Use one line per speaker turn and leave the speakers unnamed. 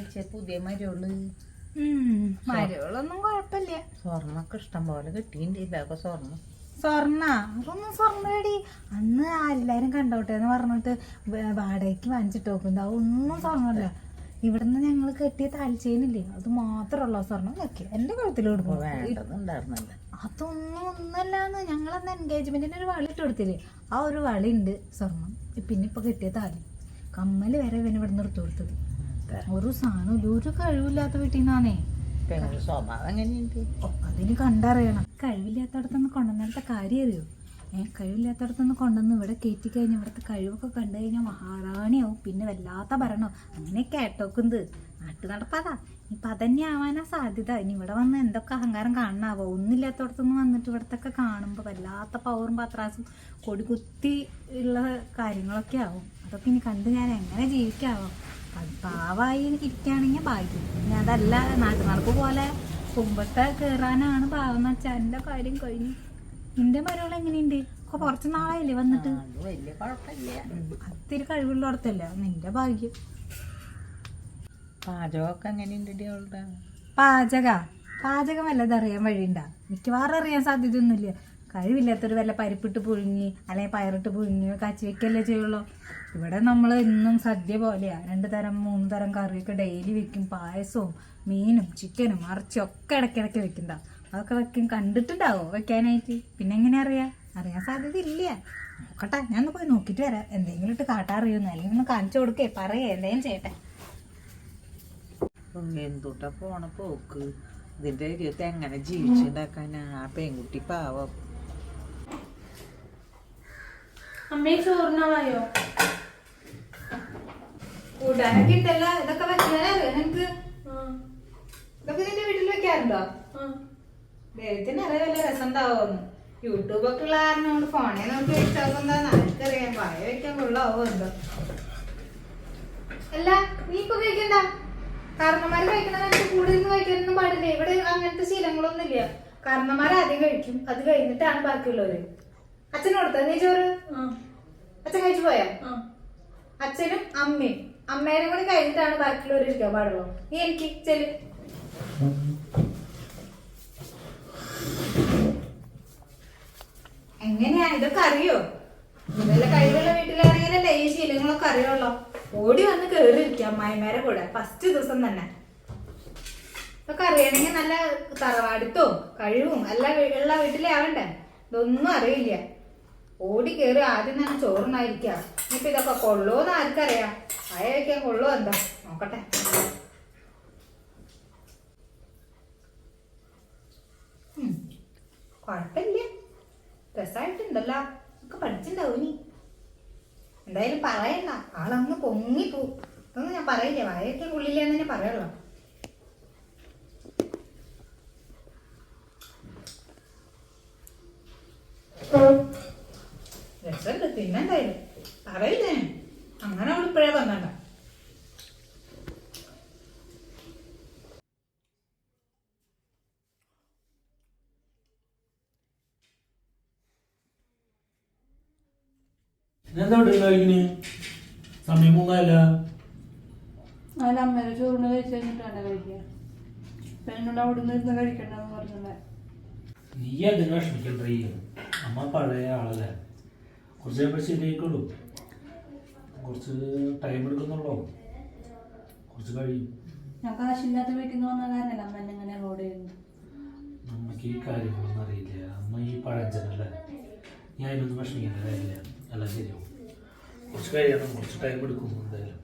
കഴിച്ച പുതിയ മരുകള്
മരുകളൊന്നും കുഴപ്പമില്ല.
സ്വർണ്ണൊക്കെ ഇഷ്ടം പോലെ കിട്ടിയിട്ടുണ്ട്. ഇതൊക്കെ സ്വർണ്ണം
അതൊന്നും സ്വർണ്ണടി അന്ന് എല്ലാരും കണ്ടോട്ടെ എന്ന് പറഞ്ഞിട്ട് വാടകയ്ക്ക് വാങ്ങിച്ചിട്ട് നോക്കുന്നത് അതൊന്നും സ്വർണ്ണല്ല. ഇവിടുന്ന് ഞങ്ങൾ കെട്ടിയ താഴ്ചയിലില്ലേ അത് മാത്രമുള്ള സ്വർണ്ണം നോക്കി എന്റെ കഴുത്തിൽ കൊടുക്കും. അതൊന്നും ഒന്നല്ലാന്ന് ഞങ്ങളന്ന് എൻഗേജ്മെന്റിന് ഒരു വളി ഇട്ട് കൊടുത്തില്ലേ, ആ ഒരു വളി ഉണ്ട് സ്വർണം. പിന്നെ ഇപ്പൊ കെട്ടിയ താലി കമ്മല് വരെ ഇവന് ഇവിടെ നിർത്തി കൊടുത്തത്. ഒരു സാധനം ഒരു കഴിവില്ലാത്ത വീട്ടിൽ നിന്നാണേ.
സ്വഭാവം എങ്ങനെയുണ്ട്
അതിന് കണ്ടറിയണം. കഴിവില്ലാത്തടത്തുനിന്ന് കൊണ്ടുവന്നിടത്തെ കാര്യം അറിയോ? കഴിവില്ലാത്തടത്തുനിന്ന് കൊണ്ടുവന്ന് ഇവിടെ കയറ്റി കഴിഞ്ഞാൽ ഇവിടുത്തെ കഴിവൊക്കെ കണ്ടു കഴിഞ്ഞാൽ മഹാറാണിയാവും. പിന്നെ വല്ലാത്ത ഭരണോ അങ്ങനെ കേട്ടോക്കുന്നത് നാട്ടു നടപ്പാതാ. ഇപ്പൊ അതന്നെ ആവാനാ സാധ്യത. ഇനി ഇവിടെ വന്ന് എന്തൊക്കെ അഹങ്കാരം കാണാവോ. ഒന്നില്ലാത്തടത്തുനിന്ന് വന്നിട്ട് ഇവിടത്തൊക്കെ കാണുമ്പോൾ വല്ലാത്ത പവറും പത്രാസും കൊടി കുത്തി ഉള്ള കാര്യങ്ങളൊക്കെ ആവും. അതൊക്കെ ഇനി കണ്ട് ഞാൻ എങ്ങനെ ജീവിക്കാവോ? പാവായി ഇരിക്കുകയാണെങ്കിൽ ഭാഗ്യം. ഞാൻ അതല്ല നാട്ടു നടപ്പ് പോലെ കുമ്പത്തെ കയറാനാണ് പാവം വെച്ചാൽ എൻ്റെ കാര്യം കഴിഞ്ഞു. നിന്റെ മരുകൾ എങ്ങനെയുണ്ട്? കുറച്ച് നാളായില്ലേ വന്നിട്ട്?
വലിയ കുഴപ്പമില്ല.
അത്തിരി കഴിവുള്ളടത്തല്ല നിന്റെ ഭാഗ്യം.
പാചകമൊക്കെ എങ്ങനെയുണ്ട്?
പാചകം വല്ലതും അറിയാൻ വഴിയുണ്ടാ? മിക്കവാറും അറിയാൻ സാധ്യതയൊന്നുമില്ല. കഴിവില്ലാത്തൊരു വല്ല പരിപ്പിട്ട് പുഴുങ്ങി അല്ലെങ്കിൽ പയറിട്ട് പുഴുങ്ങി കച്ചി വെക്കല്ലേ ചെയ്യുള്ളൂ. ഇവിടെ നമ്മൾ എന്നും സദ്യ പോലെയാ. 2 തരം 3 തരം കറിയൊക്കെ ഡെയിലി വെക്കും. പായസവും മീനും ചിക്കനും ഇറച്ചിയും ഒക്കെ ഇടയ്ക്കിടയ്ക്ക് വെക്കണ്ട. അതൊക്കെ വെക്കും. കണ്ടിട്ടുണ്ടാവോ വെക്കാനായിട്ട്? പിന്നെ എങ്ങനെ അറിയാൻ സാധ്യത ഇല്ല. നോക്കട്ടെ, ഞാൻ ഒന്ന് പോയി നോക്കിയിട്ട് വരാം. എന്തെങ്കിലും ഇട്ട് കാട്ടാറിയുന്നു അല്ലെങ്കിൽ ഒന്ന് കാണിച്ചു കൊടുക്കേ പറയേ എന്തെങ്കിലും ചെയ്യട്ടെ.
എന്തുട്ടാ പോണ പോക്ക്. ഇതിന്റെ ഇരുപത്തി എങ്ങനെ ജീവിച്ചുണ്ടാക്കാനാ ആ പെൺകുട്ടി പാവം.
അമ്മേ ചോറിനായോ? കൂട്ടാനൊക്കെ ഇട്ടല്ല. ഇതൊക്കെ വെക്കാനറിയോ നിനക്ക്? ഇതൊക്കെ നിന്റെ വീട്ടിൽ വെക്കാറുണ്ടോ? ദൈവത്തിന് അറിയാമല്ലോ രസം ഉണ്ടാവുമെന്ന്. യൂട്യൂബൊക്കെ ഉള്ള കാരണം കൊണ്ട് ഫോണേ നോക്കി വെച്ചാകുന്നതാ നമുക്കറിയാം. പായ വെക്കാൻ കൊള്ളാവോ എന്തോ. അല്ല നീ ഇപ്പൊ കഴിക്കണ്ട. കാരണന്മാര് കഴിക്കണ കൂടുതൽ കഴിക്കാനൊന്നും പാടില്ല. ഇവിടെ അങ്ങനത്തെ ശീലങ്ങളൊന്നും ഇല്ല. കാരണന്മാർ ആദ്യം കഴിക്കും, അത് കഴിഞ്ഞിട്ടാണ് ബാക്കിയുള്ളവര്. അച്ഛന് കൊടുത്ത നീ ചോറ്? അച്ഛൻ കഴിച്ചു പോയാ? അച്ഛനും അമ്മയും അമ്മേനും കൂടി കഴിഞ്ഞിട്ടാണ് ബാക്കിയുള്ളവർ ഇരിക്കാൻ പാടുള്ളൂ. നീ എനിക്ക് ചെല്. എങ്ങനെയാ ഇതൊക്കെ അറിയോ? ഇതെല്ലാം കഴിവുള്ള വീട്ടിലാണെങ്കിലല്ലേ ഈ ശീലങ്ങളൊക്കെ അറിയുള്ളൂ. ഓടി വന്ന് കേറിയിരിക്കാം അമ്മായിമാരെ കൂടെ ഫസ്റ്റ് ദിവസം തന്നെ. ഇതൊക്കെ അറിയണമെങ്കിൽ നല്ല തറവാടിത്തവും കഴിവും എല്ലാം ഉള്ള വീട്ടിലെ ആവണ്ടേ. ഇതൊന്നും അറിയില്ല. ഓടി കയറി ആദ്യം തന്നെ ചോറുണ്ടായിരിക്കുക. ഇനിയിപ്പൊ ഇതൊക്കെ കൊള്ളൂന്ന് ആർക്കറിയാം? പായ വയ്ക്കാൻ കൊള്ളോ എന്താ നോക്കട്ടെ. കുഴപ്പമില്ല, രസമായിട്ടുണ്ടല്ലോ. ഒക്കെ പഠിച്ചിണ്ടാവും നീ. എന്തായാലും പറയണ്ട, ആളങ്ങ് പൊങ്ങിപ്പോ. ഇതൊന്നും ഞാൻ പറയില്ല. വായൊക്കെ കൊള്ളില്ലെന്ന് തന്നെ പറയുള്ളൂ. രസമുണ്ട് പിന്നെന്തായാലും പറയില്ലേ. അങ്ങനെ അവൾ ഇപ്പോഴേ വന്നണ്ട.
സമയം 3
അല്ല അമ്മേരെ ചോറിന് കഴിച്ചു കഴിഞ്ഞിട്ടാണ് കഴിക്കുക. എന്നോട് അവിടെ നിന്ന് ഇരുന്ന് കഴിക്കണ്ടെന്ന് പറഞ്ഞല്ലേ.
നീ അതിന് വിഷമിക്കണ്ടേ. അമ്മ പഴയ ആളല്ലേ. കുറച്ച് കഴിയുമ്പോൾ ശരിയായിക്കോളൂ. കുറച്ച് ടൈം എടുക്കുന്നുള്ളൂ. കുറച്ച് കഴിയും.
ഞാൻ കാശില്ലാത്ത വീട്ടിൽ നിന്ന് വന്ന കാരണല്ല അമ്മ എന്നെ എങ്ങനെ റോഡ് ചെയ്യുന്നു.
അമ്മയ്ക്ക് ഈ കാര്യങ്ങളൊന്നും അറിയില്ല. അമ്മ ഈ പഴഞ്ചനല്ലേ. ഞാൻ അതിനൊന്നും വിഷമിക്കേണ്ട കാര്യമില്ല. എല്ലാം ശരിയാവും. കുറച്ച് കഴിയണം. കുറച്ച് ടൈം എടുക്കും എന്തായാലും.